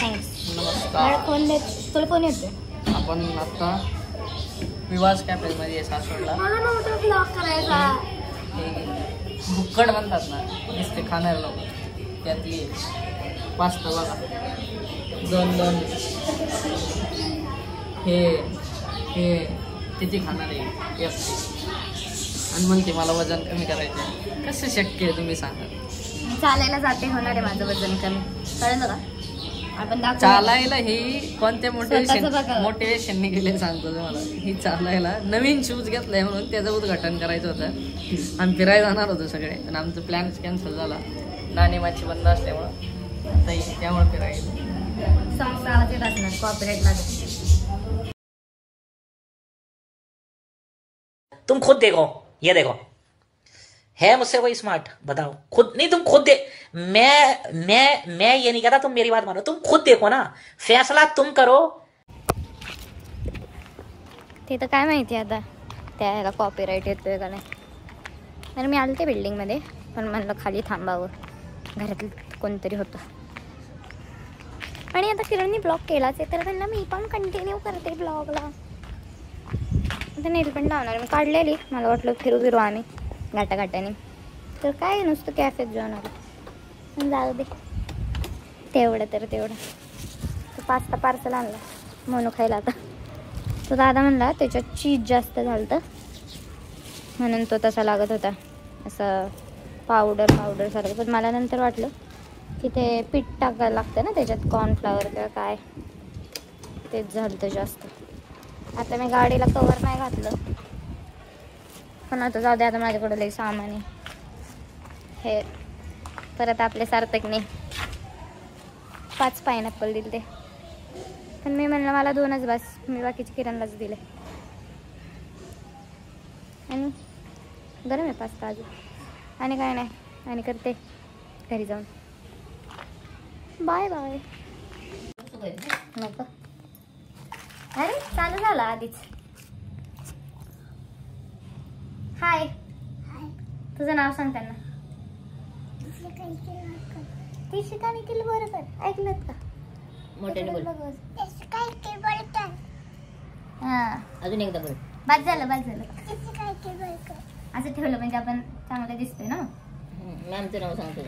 Thanks. नमस्कार. Phone देत तुला फोन येतोय. आपण आता विवास कॅफेमध्ये सासवडला मला नव्हतं ब्लॉग करायचा. भुक्कड म्हणतात ना नुसते खाणारे लोक त्यातली पास्ता बघा 2 हे किती खाणार आहे एक आणि म्हणते मला वजन कमी करायचं. कसं शक्य आहे तुम्ही सांगा. चालायला जाते होणार आहे माझं वजन कमी. कळलं का? आपण चालायला ही कोणत्या स्वतःचं मोटिवेशनने गेले सांगतो तुम्हाला. ही चालायला नवीन शूज घेतलाय म्हणून त्याचं उद्घाटन करायचं होतं. आम्ही फिरायला जाणार होतो सगळे पण आमचं प्लॅन कॅन्सल झाला. नाणी माची बंद असल्यामुळं त्यामुळे फिरायला सॉंग्स आवाज येत असणार कॉपीराइट लागेल. तुम खुद देखो, ये देखो है मुझसे कोई स्मार्ट, बताओ खुद. नहीं तुम खुद दे. मैं ये नहीं कहता, तुम मेरी बात मानो. तुम खुद देखो ना, फैसला तुम करो. ते तर काय माहिती आता त्याला कॉपीराइट येतोय का नाही. तर मी आले ते बिल्डिंगमध्ये पण म्हणलं खाली थांबावं. घरातलं कोणतरी होतं आणि आता किरणनी ब्लॉग केलाच आहे तर त्यांना मी पण कंटिन्यू करते ब्लॉगला. आता नेल पण लावणार मी काढलेली. मला वाटलं फिरू आम्ही घाटाघाटाने तर काय नुसतं कॅफेत जाऊन आलं. जाऊ दे तेवढं तो पास्ता पार्सल आणला म्हणून खायला. आता तो दादा म्हणला त्याच्यात चीज जास्त झालं म्हणून तो तसा लागत होता असं पावडर सारखं. पण मला नंतर वाटलं की ते पीठ टाकायला लागतं ना त्याच्यात कॉर्नफ्लॉवर किंवा काय तेच झालं तर जास्त. आता मी गाडीला कवर नाही घातलं पण आता जाऊ दे. आता माझ्याकडं लई सामान आहे. हे परत आपल्या सार्थकने 5 पायनॅपल दिले ते पण मी म्हणलं मला 2च बस. मी बाकीचे किरणलाच दिले. आणि गरम आहे पास्ता अजून आणि काय नाही. आणि करते घरी जाऊन. Bye bye. नको अरे चालू झालं आधीच. हाय तुझं नाव सांग त्यांना. त्रिशिका निखिल बोरकर ऐकलं का? मोठ्याने बोल. हां अजून एकदा बोल. बाद झालं असं ठेवलं म्हणजे आपण चांगलं दिसतोय ना. मॅमचं नाव सांगतो.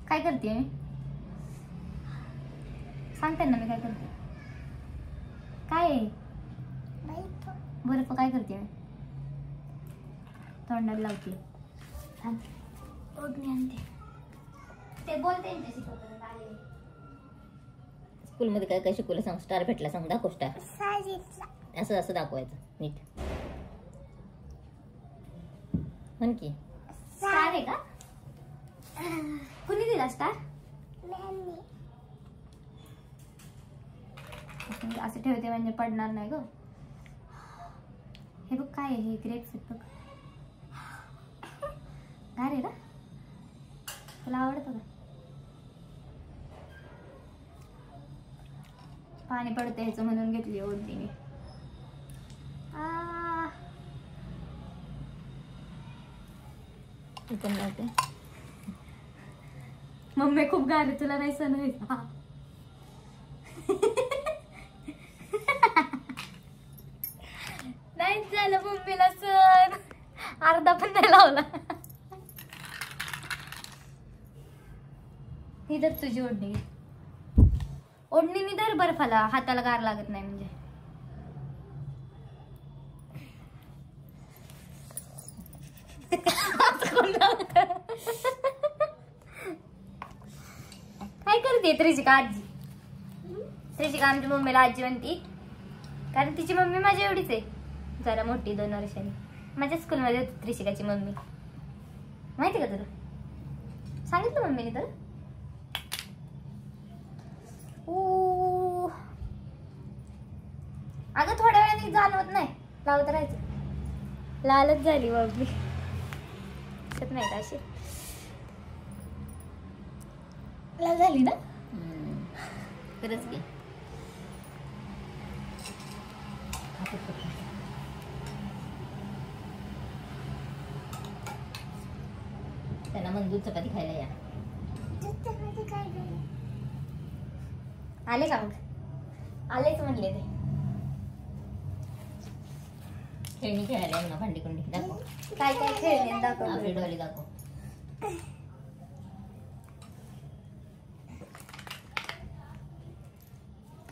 काय करते मी सांग त्यांना. मी काय करते काय बर्फ काय करते मी तोंडाला लावते. ओढणी आणते ते बोलते स्कूलमध्ये काय काय शिकवलं सांग. स्टार भेटला सांग. दाखव स्टार. असं दाखवायचं नीट. म्हण की स्टार आहे का? कुणी दिला स्टार? असं ठेवते म्हणजे पडणार नाही ग. हे बघ काय आहे. हे ग्रेप्स आहेत बघ. काय रे का तुला आवडतं का? पाणी पडते ह्याचं म्हणून घेतली ओढणी मी. मम्मी खूप गार आहे तुला नाही सण व्हायचा. नाही झालं मम्मीला सण. अर्धा पण नाही लावला. ही तर तुझी ओढणी ओढणीने तर बर्फाला हाताला गार लागत नाही म्हणजे. काय करते त्रिशिका आजी? त्रिशिका आमच्या मम्मीला आजी म्हणती कारण तिची मम्मी माझ्या एवढीच आहे. जरा मोठी 2 वर्षांनी. माझ्या स्कूलमध्ये होती त्रिशिकाची मम्मी. माहिती का तुला? सांगितलं मम्मीने तर. अगं थोड्या वेळाने जाणवत नाही लावत राहायचं. लालच झाली मम्मी. नाही का अशी लाल झाली ना. खरंच की. त्यांना मंजूर चपाती खायला या. आले का मग? आलेच म्हणले ते. खेळणी खेळायला यांना भांडी कुंडी दाखव. काय काय खेळणे दाखव. आपली डॉली दाखव.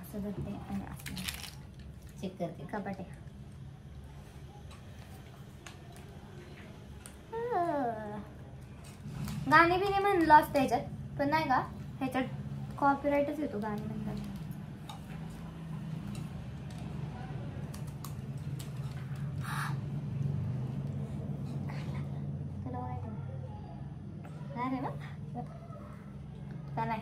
असं करते आणि असं चेक करते. कपाटे. गाणे बिने म्हणलं असतं ह्याच्यात, पण नाही का ह्याच्यात कॉपीराइटच येतो गाणे म्हणतात. ना का नाही?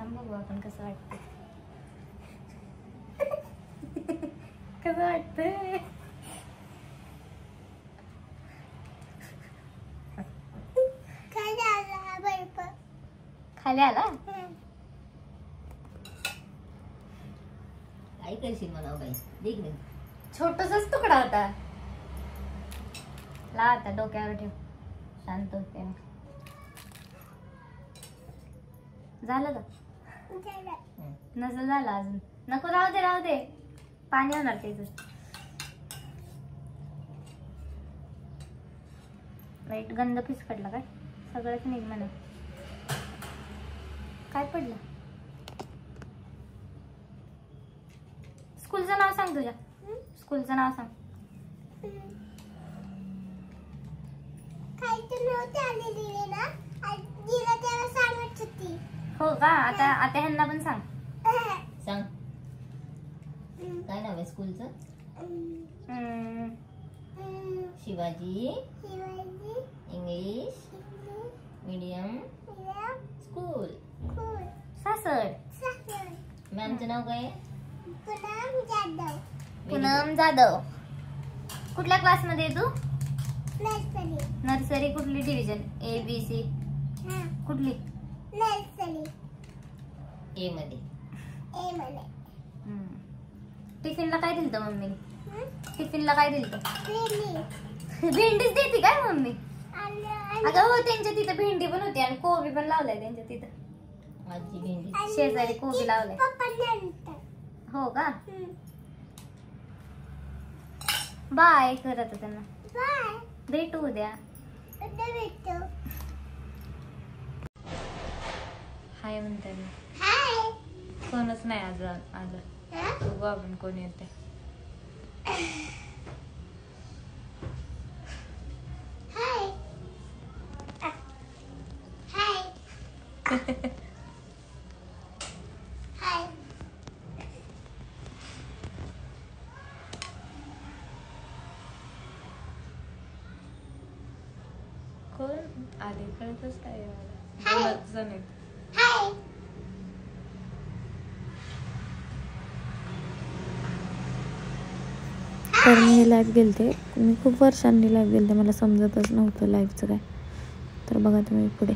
बघू आपण कसं वाटतं. कसं वाटतंय? खाली आला. काय करशील म्हणावं बाई. देख नाही. छोटासाच तुकडा होता. ला आता डोक्यावर ठेव. शांत होते. झालं का? नसेल झालं अजून. नको, राहू दे राहू दे. पाणी होणार त्याच. वाईट गंध फिसकटला काय? सगळंच निघ म्हणा. काय पडलं? स्कूलचं नाव सांग तुझ्या. स्कूलचं नाव सांग. हो का? आता आता ह्यांना पण सांग. सांग. काय नाव आहे स्कूलचं? Shivaji English medium school. सासर. मॅमचं नाव काय? पूनम जाधव. कुठल्या क्लासमध्ये आहे तू? नर्सरी. कुठली डिव्हिजन? ABC. कुठली? ए मध्ये. टिफिनला काय दिलं मम्मीने? टिफिनला काय दिलं? भेंडीच देते काय मम्मी? अगं हो, त्यांच्या तिथं भेंडी पण होती आणि कोबी पण लावलाय त्यांच्या तिथं. आजी भेंडी. शेजारी कोबी लावलाय. हो का? बाय करत त्यांना. भेटू उद्या. हाय म्हणते मी. कोणच नाही आज. बघू आपण कोण येते. कोण आले कळतच काय मला. 2 जण आहेत. तर मी लाईव्ह गेलते. मी खूप वर्षांनी लाईव्ह गेलते. मला समजतच नव्हतं लाईव्हचं काय. तर बघा तुम्ही पुढे.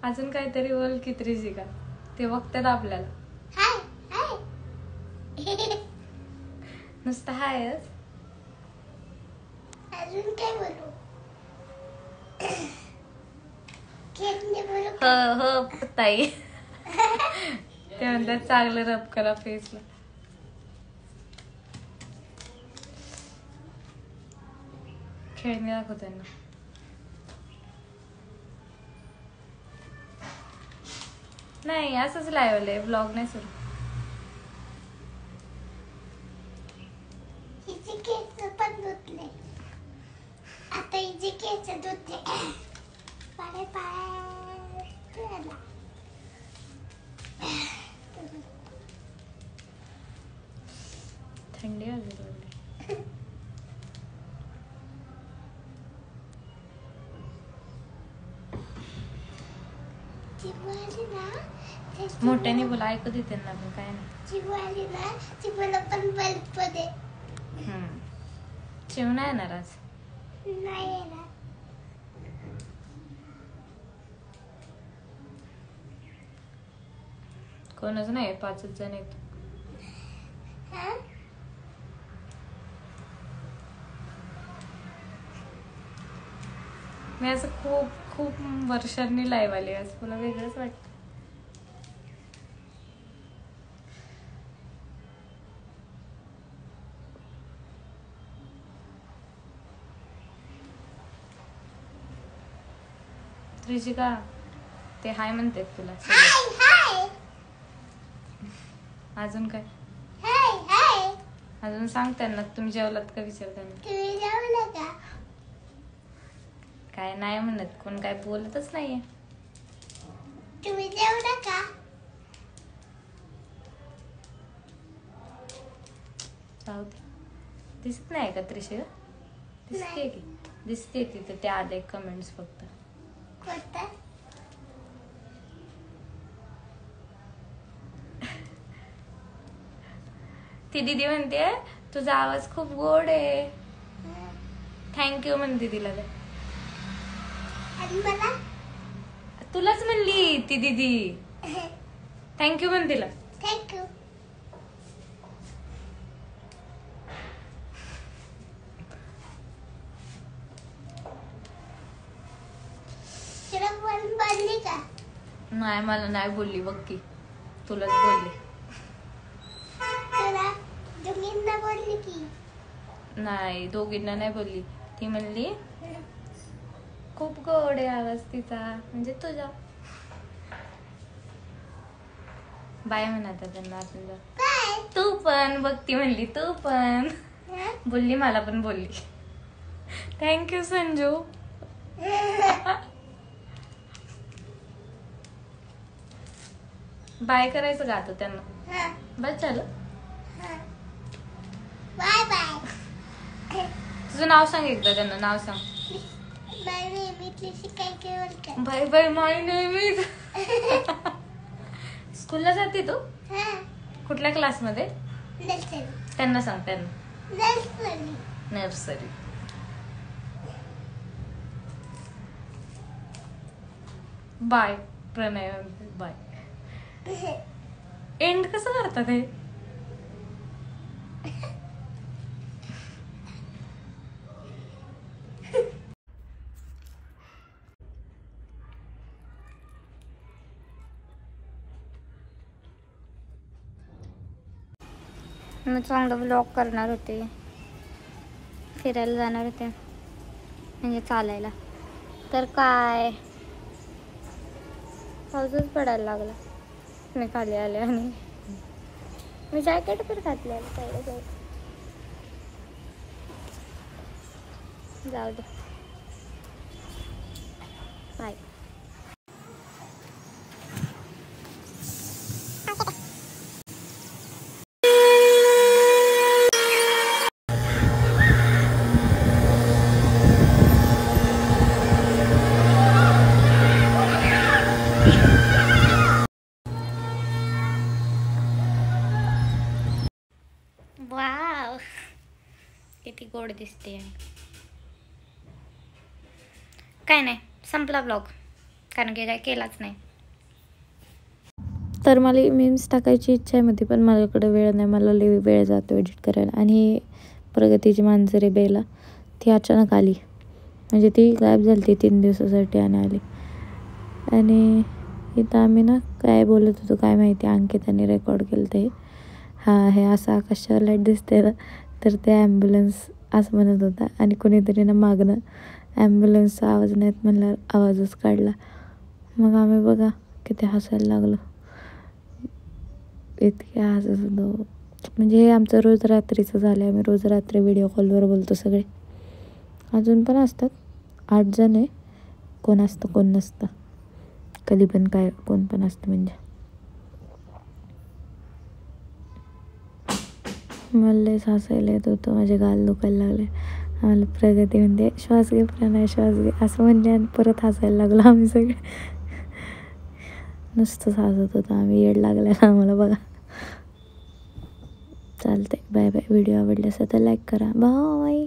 अजून काहीतरी बोल की त्रिशिका. ते बघतात आपल्याला. नुसतं हायच. अजून काय बोलू? हो ताई. ते म्हणतात चांगलं रब करा फेसला. खेळणी दाखव त्यांना. नाही असंच लावलंय. ब्लॉग नाही सुरू. हिचे केस पण धुतले. आता हिचे केस धुतले. पाय थंडी वाजली. मोठ्याने बोला. ऐकू दे त्यांना पण. काय नाही. चिवली ना. चिवला पण बल्ब दे. चिव नाही येणार आज. नाही येणार. कोणच नाही 5 जण आहेत. हा? मी असं खूप खूप वर्षांनी लाईव्ह आले आज, तुला वेगळंच वाटतं. त्रिशिका ते हाय म्हणतात तुला. हाय हाय अजून काय? हाय हाय. अजून सांग त्यांना तुम्ही जेवलात का विचार त्यांना. तुम्ही जाऊ नका. काय नाही म्हणत, कोण काय बोलतच नाहीये. तुम्ही जाऊ नका. जाऊ दे. दिसत नाही का त्रिशिका? दिसते की, दिसते तिथे ते आले कमेंट्स फक्त. कोणता? ती दीदी म्हणते तुझा आवाज खूप गोड आहे. थँक्यू म्हणते तिला. आणि मला तुलाच म्हणली ती दीदी. थँक्यू म्हण तिला. थँक्यू. तुला पण बोलली का? नाही मला नाही बोलली बघ की, तुलाच बोलली. तुला दोघींना बोलली की? नाही दोघींना नाही बोलली. ती म्हणली खूप गोड आहे आवाज तिचा, म्हणजे तुझा. बाय म्हणता त्यांना आपल्याला. बाय. तू पण बघ, ती म्हणली तू पण हा? बोलली, मला पण बोलली. थँक्यू संजू. बाय करायचं का आता त्यांना? हा, बस झालं. हा. Bye bye. तुझं नाव सांग एकदा त्यांना, नाव सांग. बाय नेहमीतली शिकायचे बोलतात. बाय बाय माय नेहमी. स्कूलला जाते तू? हा. कुठल्या क्लासमध्ये? नर्सरी. त्यांना सांग त्यांना. नर्सरी. नर्सरी. बाय प्रणय. बाय. एंड कसं करतात हे? मी चांगलं व्लॉग करणार होते, फिरायला जाणार होते, म्हणजे चालायला, तर काय पाऊसच पडायला लागला. मी खाली आले आणि मी जॅकेट पण घातलेलं पहिलं. जाऊ दे. बाय. वाव किती गोड दिसते. काय नाही, संपला ब्लॉग, कारण की काय केलाच नाही. तर मला मीम्स टाकायची इच्छा आहे मध्ये, पण माझ्याकडे वेळ नाही. मला लई वेळ जातो एडिट करायला. आणि प्रगतीची मांजरे बेला, ती अचानक आली, म्हणजे ती गायब झाली ती 3 दिवसासाठी आणि आली. आणि इथं आम्ही ना काय बोलत होतो काय माहिती, अंकिताने रेकॉर्ड केलं ते. हां, हे असं आकाशावर लाईट दिसते ना, तर ते ॲम्ब्युलन्स असं म्हणत होता. आणि कोणीतरी ना मागणं ॲम्ब्युलन्सचा आवाज नाहीत म्हणल्यावर आवाजच काढला. मग आम्ही बघा किती हसायला लागलो, इतके हसत होतो. म्हणजे हे आमचं रोज रात्रीचं झालं आहे. आम्ही रोज रात्री व्हिडिओ कॉलवर बोलतो सगळे. अजून पण असतात, 8 जण आहे. कोण असतं कोण नसतं, कधी पण काय कोण पण असतं. म्हणजे मला लयच हसायला येत होतं, माझे गाल दुखायला लागले. आम्हाला प्रगती म्हणते श्वास घे प्रणय, श्वास घे असं म्हणले, आणि परत हसायला लागलो आम्ही सगळे. नुसतंच हसत होतं आम्ही, येड लागलेलं आम्हाला बघा. चालतंय, बाय बाय. व्हिडिओ आवडला असेल तर लाईक करा. बाय.